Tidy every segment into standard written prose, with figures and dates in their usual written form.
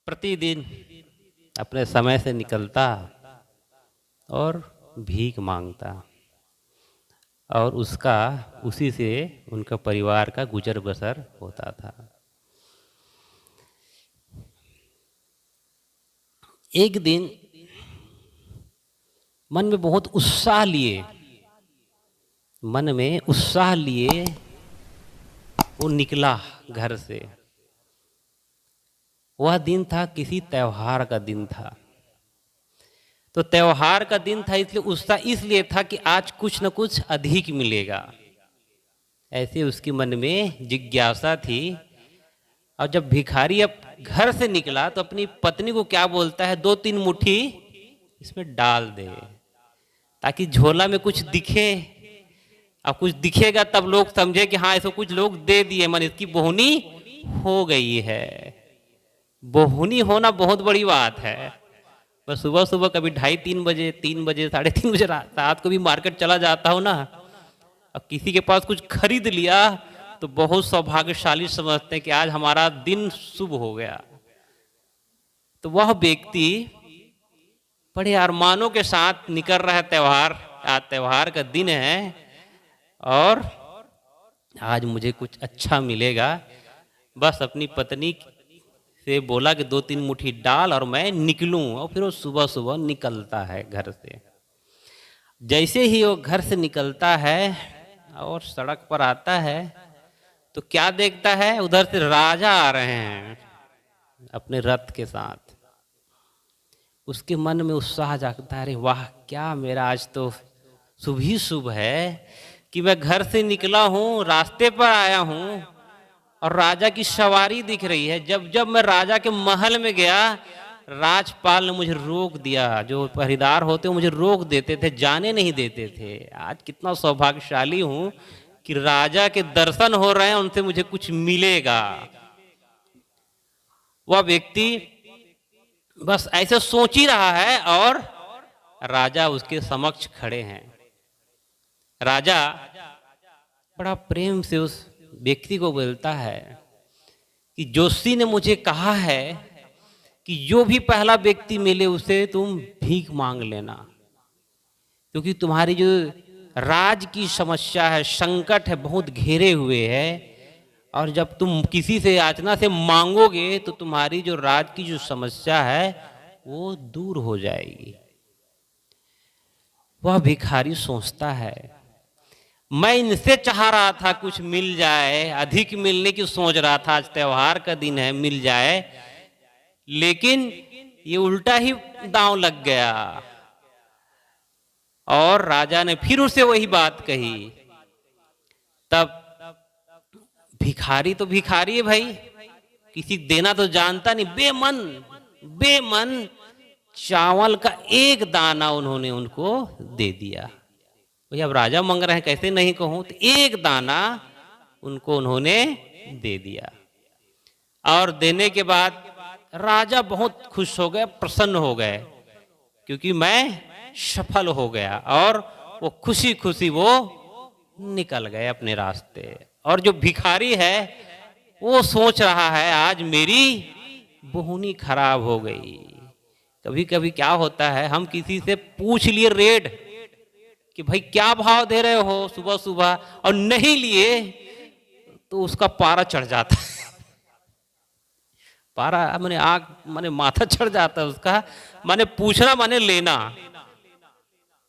प्रतिदिन अपने समय से निकलता और भीख मांगता और उसका उसी से उनका परिवार का गुजर बसर होता था। एक दिन मन में बहुत उत्साह लिए वो निकला घर से। वह दिन था किसी त्योहार का दिन था। तो त्योहार का दिन था इसलिए उत्साह इसलिए था कि आज कुछ न कुछ अधिक मिलेगा, ऐसे उसके मन में जिज्ञासा थी। और जब भिखारी अब घर से निकला तो अपनी पत्नी को क्या बोलता है, 2-3 मुट्ठी इसमें डाल दे ताकि झोला में कुछ दिखे। अब कुछ दिखेगा तब लोग समझे कि हाँ इसको कुछ लोग दे दिए, मन इसकी बोहनी हो गई है। बोहनी होना बहुत बड़ी बात है। बस सुबह सुबह कभी 2:30 बजे 3 बजे 3:30 बजे रात को भी मार्केट चला जाता हो ना, अब किसी के पास कुछ खरीद लिया तो बहुत सौभाग्यशाली समझते हैं कि आज हमारा दिन शुभ हो गया। तो वह व्यक्ति बड़े अरमानों के साथ निकल रहा है त्योहार, आज त्योहार का दिन है और आज मुझे कुछ अच्छा मिलेगा। बस अपनी पत्नी से बोला कि 2-3 मुट्ठी डाल और मैं निकलूं। और फिर वो सुबह सुबह निकलता है घर से। जैसे ही वो घर से निकलता है और सड़क पर आता है तो क्या देखता है, उधर से राजा आ रहे हैं अपने रथ के साथ। उसके मन में उत्साह जागता है, अरे वाह क्या मेरा आज तो शुभ ही शुभ है कि मैं घर से निकला हूँ, रास्ते पर आया हूँ और राजा की सवारी दिख रही है। जब जब मैं राजा के महल में गया, राजपाल ने मुझे रोक दिया। जो पहरेदार होते मुझे रोक देते थे, जाने नहीं देते थे। आज कितना सौभाग्यशाली हूँ कि राजा के दर्शन हो रहे हैं, उनसे मुझे कुछ मिलेगा। वह व्यक्ति बस ऐसे सोच ही रहा है और राजा उसके समक्ष खड़े हैं। राजा बड़ा प्रेम से उस व्यक्ति को बोलता है कि जोशी ने मुझे कहा है कि जो भी पहला व्यक्ति मिले उसे तुम भीख मांग लेना, क्योंकि तुम्हारी जो राज की समस्या है, संकट है, बहुत घेरे हुए है। और जब तुम किसी से याचना से मांगोगे तो तुम्हारी जो राज की जो समस्या है वो दूर हो जाएगी। वह भिखारी सोचता है, मैं इनसे चाह रहा था कुछ मिल जाए, अधिक मिलने की सोच रहा था, आज त्योहार का दिन है मिल जाए, लेकिन ये उल्टा ही दांव लग गया। और राजा ने फिर उसे वही बात कही। तब भिखारी तो भिखारी है भाई, किसी देना तो जानता नहीं, बेमन चावल का एक दाना उन्होंने उनको दे दिया। भैया अब राजा मांग रहे हैं, कैसे नहीं कहूं, तो एक दाना उनको उन्होंने दे दिया। और देने के बाद राजा बहुत खुश हो गए, प्रसन्न हो गए, क्योंकि मैं सफल हो गया। और वो खुशी खुशी वो निकल गए अपने रास्ते। और जो भिखारी है वो सोच रहा है आज मेरी बोहनी खराब हो गई। कभी कभी क्या होता है, हम किसी से पूछ लिए रेट कि भाई क्या भाव दे रहे हो सुबह सुबह, और नहीं लिए तो उसका पारा चढ़ जाता है। पारा माने आग माने माथा चढ़ जाता है उसका, माने पूछना माने लेना।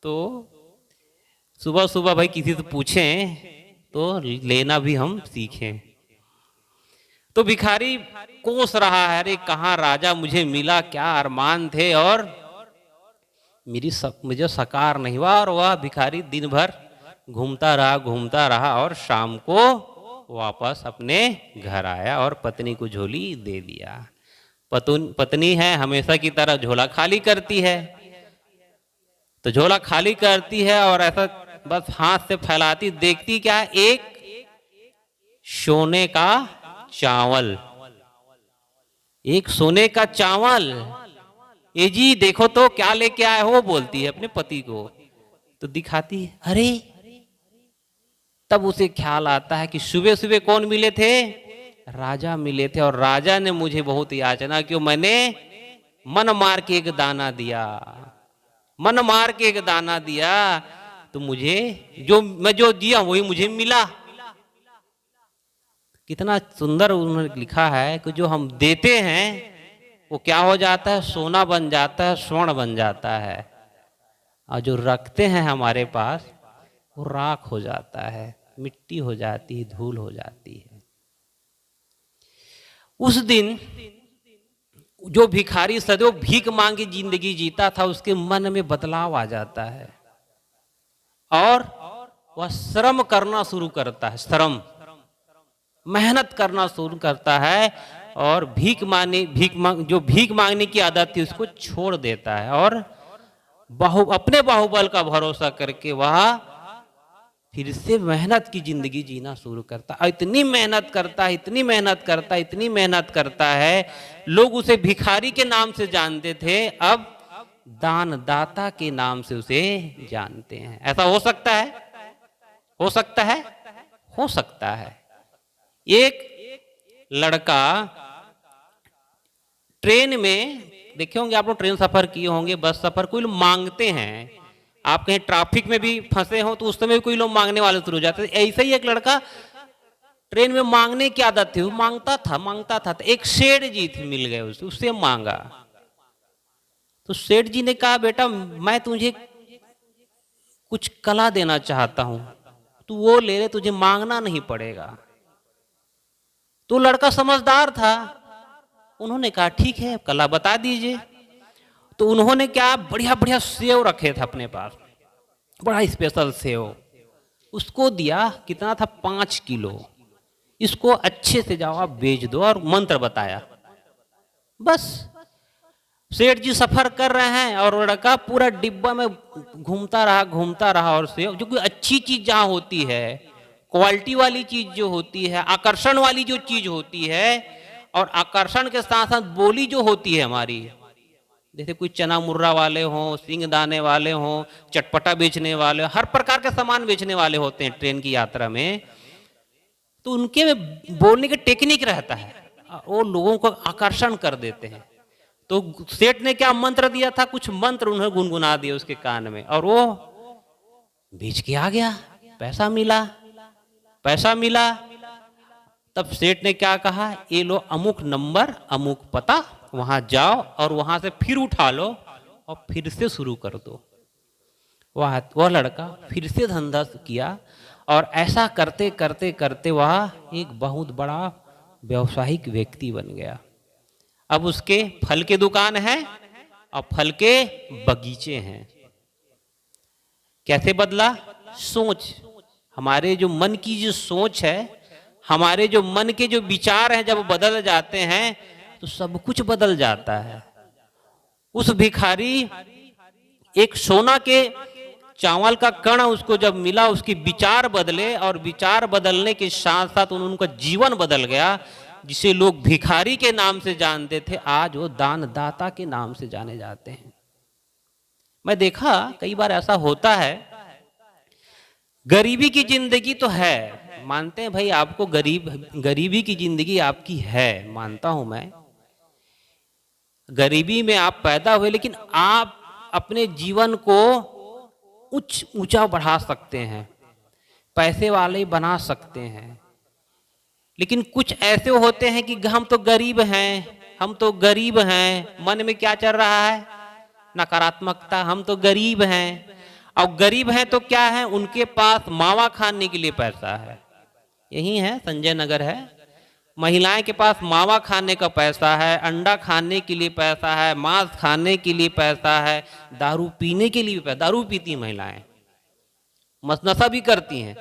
तो सुबह सुबह भाई किसी से पूछें तो लेना भी हम सीखें। तो भिखारी कोस रहा है, अरे कहाँ राजा मुझे मिला, क्या अरमान थे और मुझे साकार नहीं हुआ। और वह भिखारी दिन भर घूमता रहा और शाम को वापस अपने घर आया और पत्नी को झोली दे दिया। पत्नी है हमेशा की तरह झोला खाली करती है, तो झोला खाली करती है और ऐसा बस हाथ से फैलाती, देखती क्या, एक सोने का चावल, एक सोने का चावल। ये जी देखो तो क्या लेके आए हो, बोलती है अपने पति को। तो दिखाती है, अरे तब उसे ख्याल आता है कि सुबह सुबह कौन मिले थे, राजा मिले थे और राजा ने मुझे बहुत याचना क्यों, मैंने मन मार के एक दाना दिया, मन मार के एक दाना दिया, तो मुझे मैं जो दिया वही मुझे मिला। कितना सुंदर उन्होंने लिखा है कि जो हम देते हैं वो क्या हो जाता है, सोना बन जाता है, स्वर्ण बन जाता है, और जो रखते हैं हमारे पास वो राख हो जाता है, मिट्टी हो जाती है, धूल हो जाती है। उस दिन जो भिखारी सदैव भीख मांगी जिंदगी जीता था, उसके मन में बदलाव आ जाता है और वह श्रम करना शुरू करता है, श्रम मेहनत करना शुरू करता है, और जो भीख मांगने की आदत थी उसको छोड़ देता है, और अपने बाहुबल का भरोसा करके वह फिर से मेहनत की जिंदगी जीना शुरू करता है। इतनी मेहनत करता है, इतनी मेहनत करता है, इतनी मेहनत करता है, लोग उसे भिखारी के नाम से जानते थे, अब दानदाता के नाम से उसे जानते हैं। ऐसा हो सकता है, हो सकता है, हो सकता है। एक लड़का ट्रेन में, देखे होंगे आप लोग, ट्रेन सफर किए होंगे, बस सफर, कोई लोग मांगते हैं, आप कहीं ट्रैफिक में भी फंसे हो तो उस समय कोई लोग मांगने वाले शुरू हो जाते हैं। ऐसे ही एक लड़का ट्रेन में मांगने की आदत थी, वो मांगता था, तो एक सेठ जी थे मिल गए उसे, उससे मांगा। तो सेठ जी ने कहा, बेटा मैं तुझे कुछ कला देना चाहता हूं, तू वो ले ले, तुझे मांगना नहीं पड़ेगा। तो लड़का समझदार था, उन्होंने कहा ठीक है, कला बता दीजिए। तो उन्होंने क्या, बढ़िया बढ़िया सेव रखे थे अपने पास, बड़ा स्पेशल सेव, उसको दिया। कितना था, 5 किलो। इसको अच्छे से जाओ आप बेच दो, और मंत्र बताया। बस सेठ जी सफर कर रहे हैं और लड़का पूरा डिब्बा में घूमता रहा, और सेव, जो कोई अच्छी चीज जहां होती है, क्वालिटी वाली चीज जो होती है, आकर्षण वाली जो चीज होती है, और आकर्षण के साथ साथ बोली जो होती है हमारी, जैसे कोई चना मुर्रा वाले हों, सिंग दाने वाले हों, चटपटा बेचने वाले, हर प्रकार के सामान बेचने वाले होते हैं ट्रेन की यात्रा में, तो उनके में बोलने की टेक्निक रहता है, वो लोगों को आकर्षण कर देते हैं। तो सेठ ने क्या मंत्र दिया था, कुछ मंत्र उन्हें गुनगुना दिया उसके कान में, और वो बेच के आ गया, पैसा मिला। तब सेठ ने क्या कहा, ये लो अमुक नंबर, अमुक पता, वहां जाओ और वहां से फिर उठा लो और फिर से शुरू कर दो। वह लड़का फिर से धंधा किया, और ऐसा करते करते करते वह एक बहुत बड़ा व्यवसायिक व्यक्ति बन गया। अब उसके फल के दुकान है और फल के बगीचे हैं। कैसे बदला, सोच, हमारे जो मन की जो सोच है, हमारे जो मन के जो विचार हैं, जब बदल जाते हैं तो सब कुछ बदल जाता है। उस भिखारी, एक सोना के चावल का कण उसको जब मिला, उसके विचार बदले, और विचार बदलने के साथ साथ उनका जीवन बदल गया। जिसे लोग भिखारी के नाम से जानते थे, आज वो दानदाता के नाम से जाने जाते हैं। मैं देखा कई बार ऐसा होता है, गरीबी की जिंदगी तो है, मानते हैं भाई, आपको गरीबी की जिंदगी आपकी है, मानता हूं मैं, गरीबी में आप पैदा हुए, लेकिन आप अपने जीवन को ऊंचा बढ़ा सकते हैं, पैसे वाले बना सकते हैं। लेकिन कुछ ऐसे होते हैं कि हम तो गरीब हैं, मन में क्या चल रहा है, नकारात्मकता, हम तो गरीब हैं। और गरीब हैं तो क्या है, उनके पास मावा खाने के लिए पैसा है, यही है, संजय नगर है, महिलाएं के पास मावा खाने का पैसा है, अंडा खाने के लिए पैसा है, मांस खाने के लिए पैसा है, दारू पीने के लिए भी पैसा, दारू पीती महिलाएं, नशा भी करती हैं,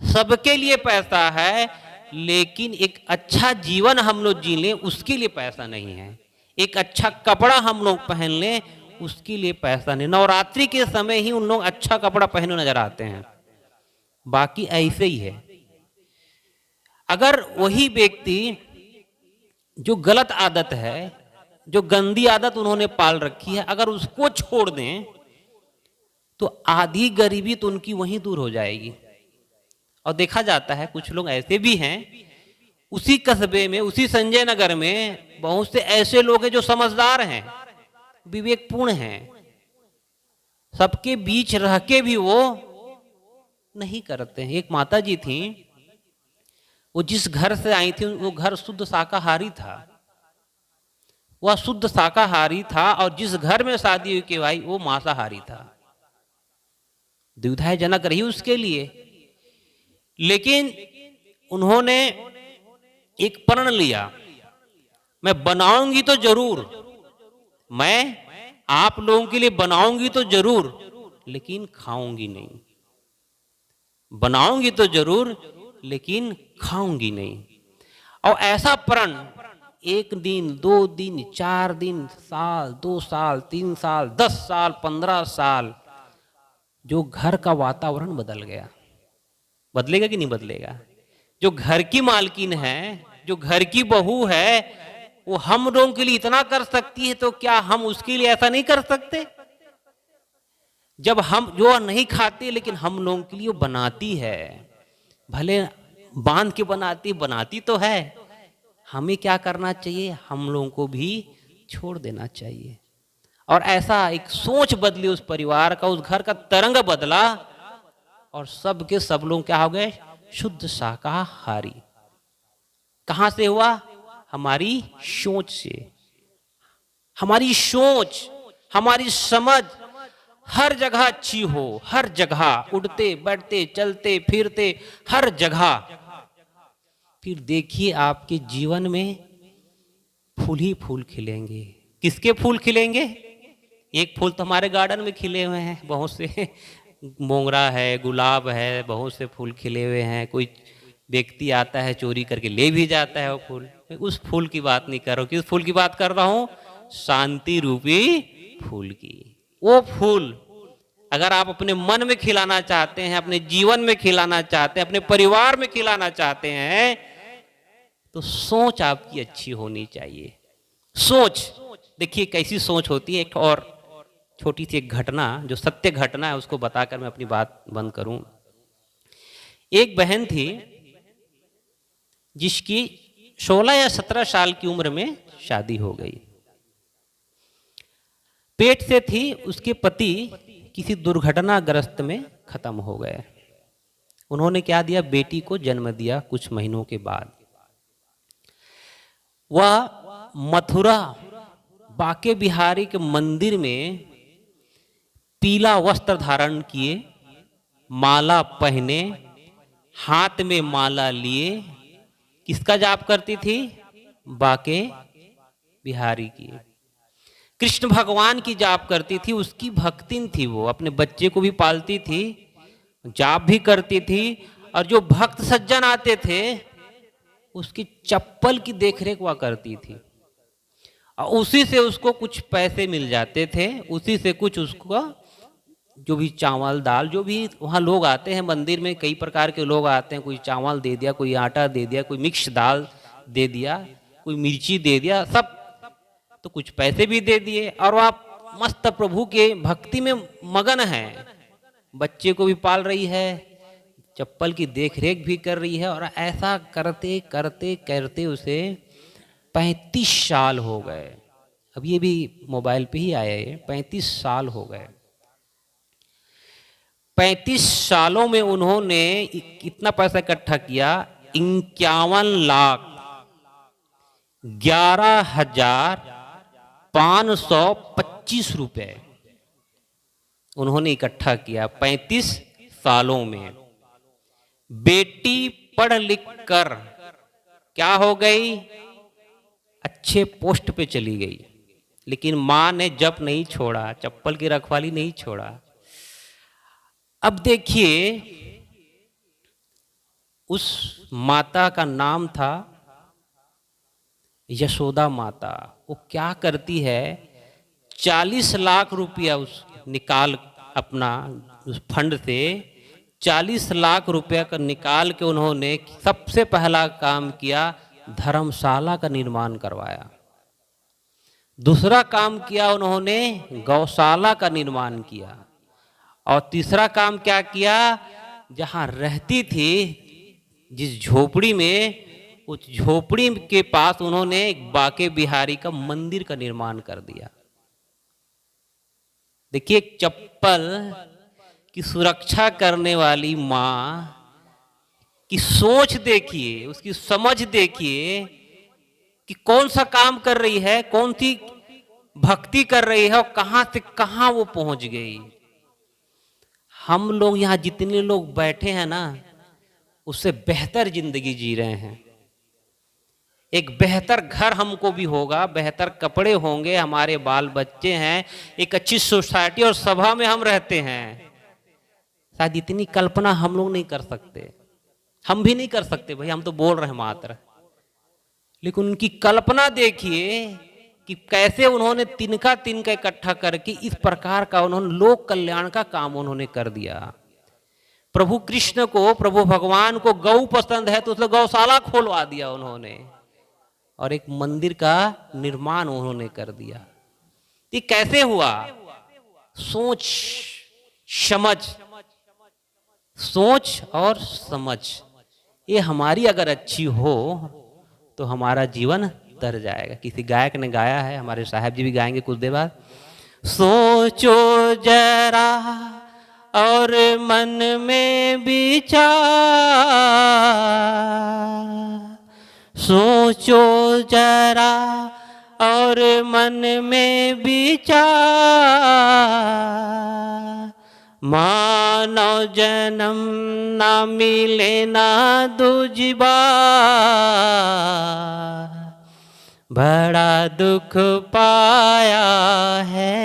सबके लिए पैसा है, लेकिन एक अच्छा जीवन हम लोग जी लें उसके लिए पैसा नहीं है, एक अच्छा कपड़ा हम लोग पहन लें उसके लिए पैसा नहीं। नवरात्रि के समय ही उन लोग अच्छा कपड़ा पहने नजर आते हैं, बाकी ऐसे ही है। अगर वही व्यक्ति जो गलत आदत है, जो गंदी आदत उन्होंने पाल रखी है, अगर उसको छोड़ दें तो आधी गरीबी तो उनकी वहीं दूर हो जाएगी। और देखा जाता है कुछ लोग ऐसे भी हैं, उसी कस्बे में, उसी संजय नगर में बहुत से ऐसे लोग हैं जो समझदार हैं, विवेकपूर्ण हैं, सबके बीच रह के भी वो नहीं करते हैं। एक माता जी थी, वो जिस घर से आई थी वो घर शुद्ध शाकाहारी था, वह शुद्ध शाकाहारी था, और जिस घर में शादी हुई कि भाई वो मांसाहारी था। दुविधाजनक रही उसके लिए, लेकिन उन्होंने एक प्रण लिया, मैं बनाऊंगी तो जरूर, मैं आप लोगों के लिए बनाऊंगी तो जरूर, लेकिन खाऊंगी नहीं। बनाऊंगी तो जरूर लेकिन खाऊंगी नहीं। और ऐसा प्रण 1 दिन, 2 दिन, 4 दिन, साल, 2 साल, 3 साल, 10 साल, 15 साल, जो घर का वातावरण बदल गया। बदलेगा कि नहीं बदलेगा? जो घर की मालकिन है, जो घर की बहू है, वो हम लोगों के लिए इतना कर सकती है, तो क्या हम उसके लिए ऐसा नहीं कर सकते? जब हम जो नहीं खाते लेकिन हम लोगों के लिए वो बनाती है, भले बांध के बनाती तो है। हमें क्या करना चाहिए? हम लोगों को भी छोड़ देना चाहिए। और ऐसा एक सोच बदली उस परिवार का, उस घर का तरंग बदला, और सब के सब लोग क्या हो गए? शुद्ध शाकाहारी। कहां से हुआ? हमारी सोच से। हमारी सोच, हमारी समझ हर जगह अच्छी हो, हर जगह, उठते बैठते चलते फिरते हर जगह, फिर देखिए आपके जीवन में फूल ही फूल खिलेंगे। किसके फूल खिलेंगे? एक फूल तो हमारे गार्डन में खिले हुए हैं, बहुत से मोगरा है, गुलाब है, बहुत से फूल खिले हुए हैं। कोई व्यक्ति आता है चोरी करके ले भी जाता है वो फूल। उस फूल की बात नहीं कर रहा हूँ, किस फूल की बात कर रहा हूँ? शांति रूपी फूल की। वो फूल अगर आप अपने मन में खिलाना चाहते हैं, अपने जीवन में खिलाना चाहते हैं, अपने परिवार में खिलाना चाहते हैं, तो सोच आपकी अच्छी होनी चाहिए। सोच देखिए कैसी सोच होती है। एक और छोटी सी एक घटना, जो सत्य घटना है, उसको बताकर मैं अपनी बात बंद करूं। एक बहन थी जिसकी 16 या 17 साल की उम्र में शादी हो गई। पेट से थी, उसके पति किसी दुर्घटनाग्रस्त में खत्म हो गए। उन्होंने क्या दिया? बेटी को जन्म दिया कुछ महीनों के बाद। वह मथुरा बाके बिहारी के मंदिर में पीला वस्त्र धारण किए, माला पहने, हाथ में माला लिए, किसका जाप करती थी? बाके बिहारी की, कृष्ण भगवान की जाप करती थी। उसकी भक्तिन थी, वो अपने बच्चे को भी पालती थी, जाप भी करती थी, और जो भक्त सज्जन आते थे उसकी चप्पल की देखरेख वह करती थी, और उसी से उसको कुछ पैसे मिल जाते थे। उसी से कुछ उसको जो भी चावल दाल, जो भी वहाँ लोग आते हैं मंदिर में, कई प्रकार के लोग आते हैं, कोई चावल दे दिया, कोई आटा दे दिया, कोई मिक्स दाल दे दिया, कोई मिर्ची दे दिया, सब तो कुछ पैसे भी दे दिए। और आप मस्त प्रभु के भक्ति में मगन है, बच्चे को भी पाल रही है, चप्पल की देखरेख भी कर रही है। और ऐसा करते करते करते उसे 35 साल हो गए। अब ये भी मोबाइल पे ही आया है, 35 साल हो गए। 35 सालों में उन्होंने कितना पैसा इकट्ठा किया? 51,11,525 रुपए उन्होंने इकट्ठा किया 35 सालों में। बेटी पढ़ लिख कर क्या हो गई? अच्छे पोस्ट पे चली गई, लेकिन मां ने जप नहीं छोड़ा, चप्पल की रखवाली नहीं छोड़ा। अब देखिए, उस माता का नाम था यशोदा माता। वो क्या करती है? 40 लाख रुपया उस निकाल, अपना उस फंड से 40 लाख रुपया का निकाल के उन्होंने सबसे पहला काम किया, धर्मशाला का निर्माण करवाया। दूसरा काम किया उन्होंने, गौशाला का निर्माण किया। और तीसरा काम क्या किया? जहां रहती थी जिस झोपड़ी में, उस झोपड़ी के पास उन्होंने एक बाके बिहारी का मंदिर का निर्माण कर दिया। देखिए, एक चप्पल की सुरक्षा करने वाली माँ की सोच देखिए, उसकी समझ देखिए कि कौन सा काम कर रही है, कौन सी भक्ति कर रही है और कहां से कहां वो पहुंच गई। हम लोग यहाँ जितने लोग बैठे हैं ना, उससे बेहतर जिंदगी जी रहे हैं। एक बेहतर घर हमको भी होगा, बेहतर कपड़े होंगे, हमारे बाल बच्चे हैं, एक अच्छी सोसाइटी और सभा में हम रहते हैं। शायद इतनी कल्पना हम लोग नहीं कर सकते, हम भी नहीं कर सकते भाई, हम तो बोल रहे हैं मात्र। लेकिन उनकी कल्पना देखिए कि कैसे उन्होंने तिनका तिनका इकट्ठा करके इस प्रकार का उन्होंने लोक कल्याण का काम उन्होंने कर दिया। प्रभु कृष्ण को, प्रभु भगवान को गौ पसंद है तो उसने गौशाला खोलवा दिया उन्होंने, और एक मंदिर का निर्माण उन्होंने कर दिया। ये कैसे हुआ? सोच समझ, सोच और समझ ये हमारी अगर अच्छी हो तो हमारा जीवन तर जाएगा। किसी गायक ने गाया है, हमारे साहब जी भी गाएंगे कुछ देर बाद। सोचो जरा और मन में विचार, सोचो जरा और मन में विचार, मानव जन्म ना मिले ना दूजी बार, बड़ा दुख पाया है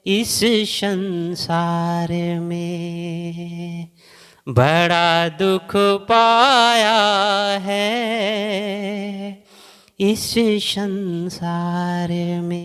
इस संसार में, बड़ा दुख पाया है इस संसार में।